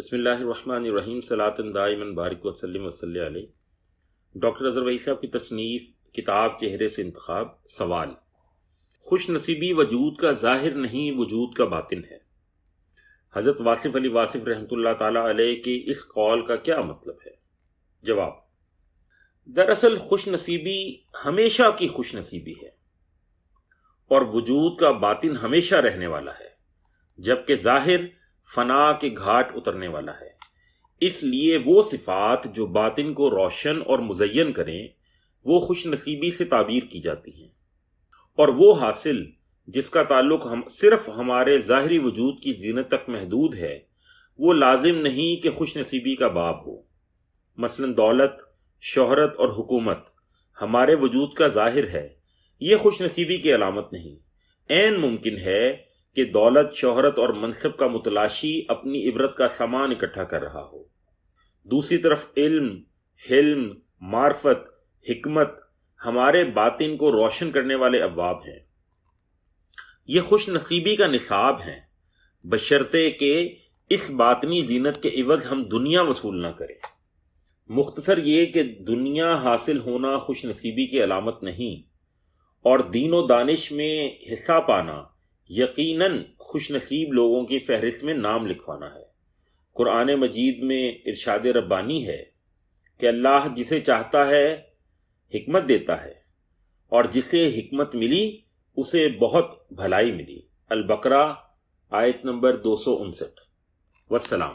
بسم اللہ الرحمن الرحیم صلاۃ دائما بارک وسلم وصلی علیہ۔ ڈاکٹر اظہر وحید صاحب کی تصنیف کتاب چہرے سے انتخاب۔ سوال: خوش نصیبی وجود کا ظاہر نہیں، وجود کا باطن ہے۔ حضرت واصف علی واصف رحمۃ اللہ تعالیٰ علیہ کے اس قول کا کیا مطلب ہے؟ جواب: دراصل خوش نصیبی ہمیشہ کی خوش نصیبی ہے اور وجود کا باطن ہمیشہ رہنے والا ہے، جبکہ ظاہر فنا کے گھاٹ اترنے والا ہے۔ اس لیے وہ صفات جو باطن کو روشن اور مزین کریں وہ خوش نصیبی سے تعبیر کی جاتی ہیں، اور وہ حاصل جس کا تعلق صرف ہمارے ظاہری وجود کی زینت تک محدود ہے وہ لازم نہیں کہ خوش نصیبی کا باب ہو۔ مثلا دولت، شہرت اور حکومت ہمارے وجود کا ظاہر ہے، یہ خوش نصیبی کی علامت نہیں۔ عین ممکن ہے کہ دولت، شہرت اور منصب کا متلاشی اپنی عبرت کا سامان اکٹھا کر رہا ہو۔ دوسری طرف علم، حلم، معرفت، حکمت ہمارے باطن کو روشن کرنے والے ابواب ہیں۔ یہ خوش نصیبی کا نصاب ہیں، بشرطے کہ اس باطنی زینت کے عوض ہم دنیا وصول نہ کریں۔ مختصر یہ کہ دنیا حاصل ہونا خوش نصیبی کی علامت نہیں، اور دین و دانش میں حصہ پانا یقیناً خوش نصیب لوگوں کی فہرست میں نام لکھوانا ہے۔ قرآن مجید میں ارشاد ربانی ہے کہ اللہ جسے چاہتا ہے حکمت دیتا ہے، اور جسے حکمت ملی اسے بہت بھلائی ملی۔ البقرہ آیت نمبر 259۔ والسلام۔